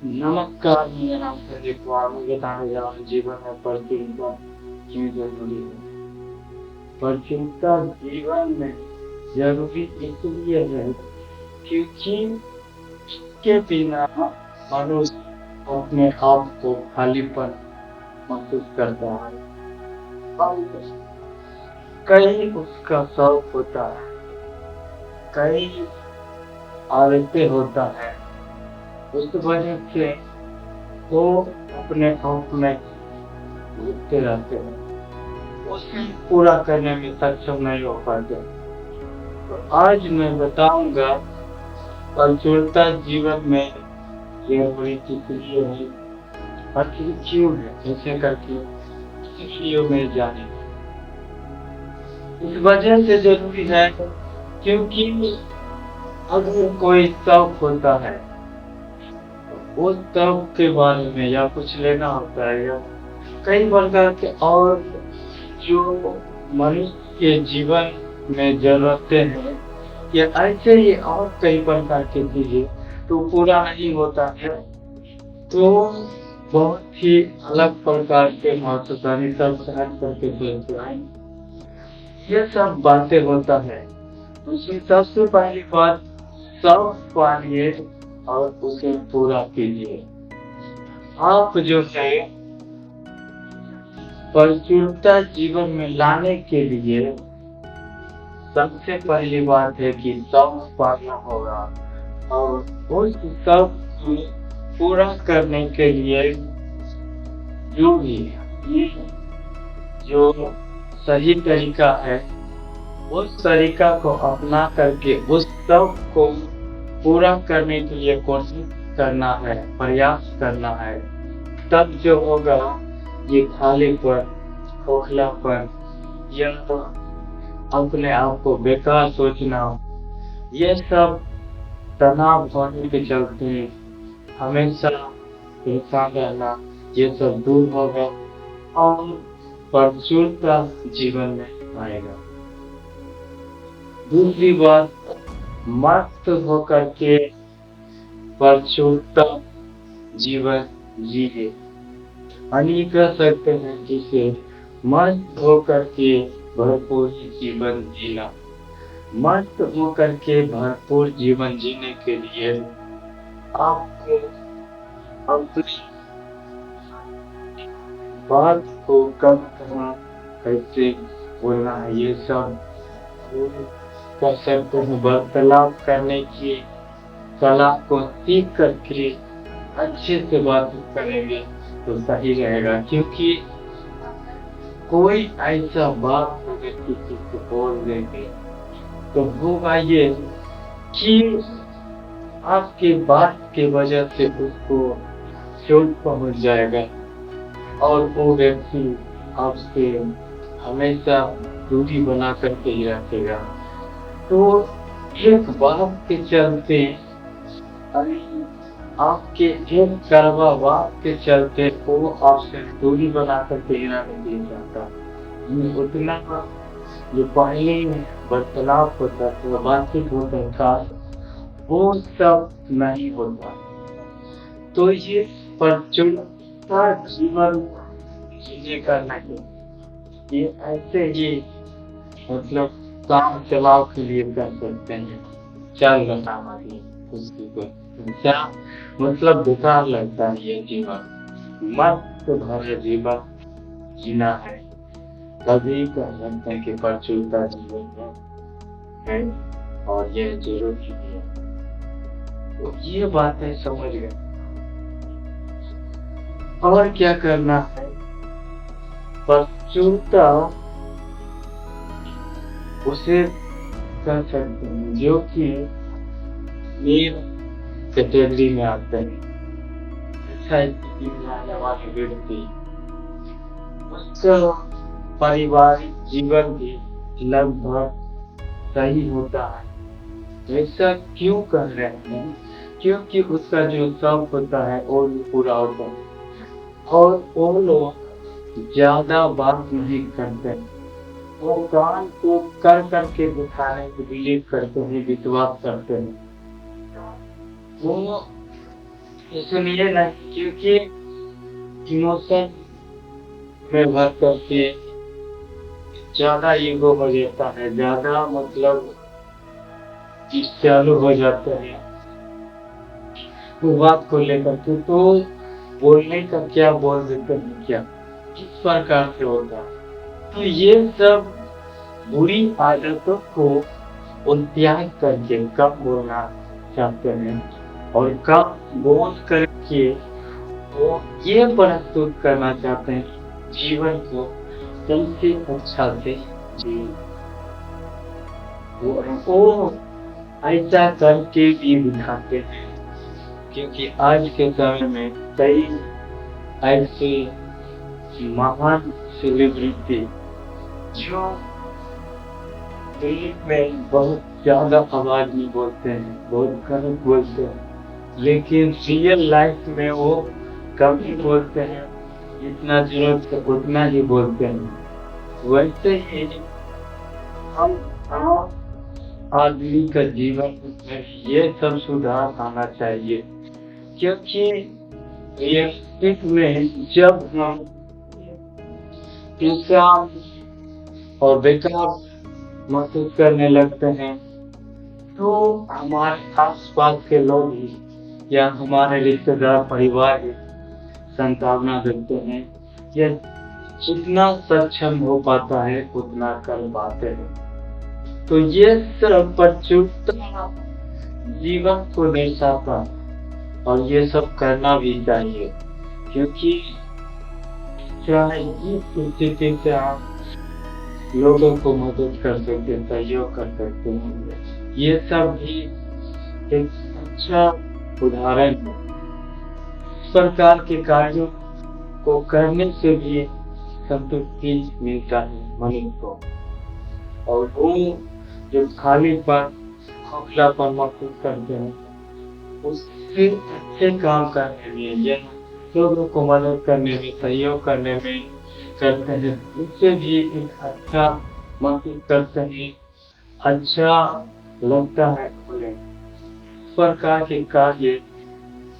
नमस्कार, मेरा नाम संदीप कुमार। मैं बताने जा रहा हूँ जीवन में प्रतियोगिता क्यों जरूरी है। प्रतियोगिता जीवन में जरूरी इसलिए है क्योंकि इसके बिना मनुष्य अपने आप को खालीपन महसूस करता है। और कई उसका शौक होता है, कई आदतें होता है, उस वजह से वो अपने आप में घूमते रहते हैं, उसे पूरा करने में सक्षम नहीं हो पाते। तो आज मैं बताऊंगा प्रचुरता जीवन में जरूरी किस लिए है और क्यों है, ऐसे करके इस वीडियो में जाने। इस वजह से जरूरी है क्योंकि अगर कोई शौक होता है, उस शौक के बारे में या कुछ लेना होता है या कई प्रकार के और जो मनुष्य के जीवन में जरूरतें हैं या ऐसे ही और कई प्रकार की चीजें तो पूरा नहीं होता है, तो बहुत ही अलग प्रकार के महत्वकांक्षी सब सहन करके चलते हैं। ये सब बातें होता है। उसमें सबसे पहली बात, शौक पालिए और उसे पूरा कीजिए। आप जो है प्रचुरता जीवन में लाने के लिए सबसे पहली बात है कि शौक पालना होगा और उस शौक को पूरा करने के लिए जो भी जो सही तरीका है उस तरीका को अपना करके उस शौक को पूरा करने के लिए कोशिश करना है, प्रयास करना है। तब जो होगा ये खालीपन, खोखलापन या अपने आप को बेकार सोचना, ये सब तनाव होने के चलते हमेशा परेशान रहना, ये सब दूर होगा और प्रचुरता जीवन में आएगा। दूसरी बात, मस्त होकर के प्रचुरता जीवन जिए। अन्य कह सकते हैं जिसे मस्त होकर के भरपूर जीवन जीना। मस्त होकर के भरपूर जीवन जीने के लिए आपको अपनी बात को कम करना, कैसे बोलना है, ये सब कह सकते हैं। वार्तालाप करने की कला को सीख करके अच्छे से बात करेंगे तो सही रहेगा, क्योंकि कोई ऐसा बात अगर किसी को बोल देंगे तो होगा ये कि आपके बात के वजह से उसको चोट पहुंच जाएगा और वो व्यक्ति आपसे हमेशा दूरी बना करके ही रखेगा। तो एक बात के चलते, आपके एक कड़वा बात के चलते वो आपसे दूरी बना करके ही नहीं चाहता। उतना जो पहले वार्तालाप होता था, बातचीत होता था, वो सब नहीं होता। तो ये प्रचुरता जीवन जीने का नहीं, ये ऐसे ही मतलब काम चलाव के लिए कर सकते हैं। चल रहा हमारी खुशी को क्या मतलब बेकार लगता है ये जीवन। मस्त भरे जीवन जीना है, तभी कह सकते हैं कि प्रचुरता जीवन है और ये जरूरी है। तो ये बातें समझ गए। और क्या करना है, प्रचुरता उसे कह सकते हैं जो कि नीड कैटेगरी में आते हैं। अच्छा स्थिति में आने वाले व्यक्ति, उसका पारिवारिक जीवन भी लगभग सही होता है। ऐसा क्यों कर रहे हैं? क्योंकि उसका जो शौक होता है वो भी पूरा होता है और वो लोग ज्यादा बात नहीं करते, वो काम को कर करके दिखाने को बिलीव करते हैं, विश्वास करते हैं। वो इसलिए नहीं क्योंकि इमोशन में भर करके ज्यादा ईगो हो जाता है, ज्यादा मतलब चालू हो जाते हैं वो बात को लेकर के, तो बोलने का क्या बोल देते हैं क्या, किस प्रकार से होता है। तो ये सब बुरी आदतों को वो त्याग करके कब बोलना चाहते हैं और कब बोल करके वो ये प्रस्तुत करना चाहते हैं जीवन को सबसे अच्छा से जी। वो ऐसा करके भी दिखाते हैं क्योंकि आज के समय में कई ऐसे महान सेलिब्रिटी जो दिल्ली में बहुत ज्यादा आवाज में बोलते हैं, बहुत गलत बोलते हैं, लेकिन रियल लाइफ में वो कम ही बोलते हैं, जितना जरूरत है उतना ही बोलते हैं। वैसे ही हम आदमी का जीवन में ये सब सुधार आना चाहिए क्योंकि रियलिस्टिक में जब हम इंसान और बेकार महसूस करने लगते हैं तो हमारे आसपास के लोग ही या हमारे रिश्तेदार परिवार ही संतावना देते हैं या जितना सक्षम हो पाता है उतना कर पाते हैं। तो ये सब प्रचुरता जीवन को दर्शाता और ये सब करना भी चाहिए क्योंकि चाहे जिस स्थिति से आप लोगों को मदद कर सकते हैं, सहयोग कर सकते हैं, ये सब भी एक अच्छा उदाहरण है। इस प्रकार के कार्यों को करने से भी संतुष्टि मिलता है मनुष्य को और वो जो खालीपन खोखलापन महसूस करते हैं उससे अच्छे काम करने में या लोगों को मदद करने में, सहयोग करने में करते हैं, उससे भी एक अच्छा महसूस करते हैं, अच्छा लगता है। इस प्रकार के कार्य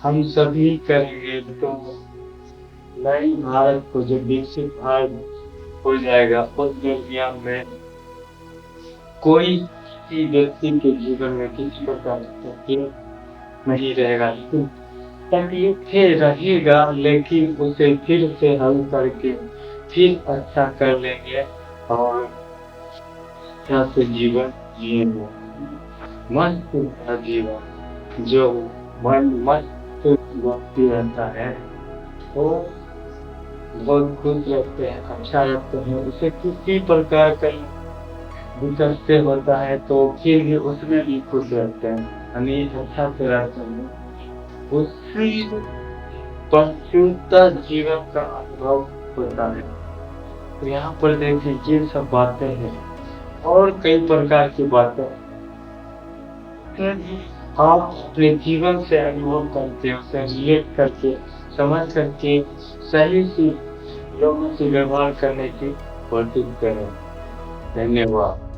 हम सभी करेंगे तो नई भारत को जो विकसित भारत हो जाएगा उस दुनिया में कोई किसी व्यक्ति के जीवन में किसी प्रकार का तकलीफ नहीं रहेगा। तकलीफ रहेगा लेकिन उसे फिर से हल करके फिर अच्छा कर लेंगे और अच्छा से जीवन जिएंगे। मस्त जीवन जो मन मस्त व्यक्ति रहता है वो बहुत खुश रहते हैं, अच्छा लगते हैं। उसे किसी प्रकार का दिक्कत से होता है तो फिर भी उसमें भी खुश रहते हैं, हमें अच्छा से रहते हैं, उससे प्रचुरता जीवन का अनुभव होता है। तो यहाँ पर देखिए ये सब बातें हैं और कई प्रकार की बातें आप अपने जीवन से अनुभव करके उसे रिलेट करके समझ करके सही से लोगों से व्यवहार करने की कोशिश करें। धन्यवाद।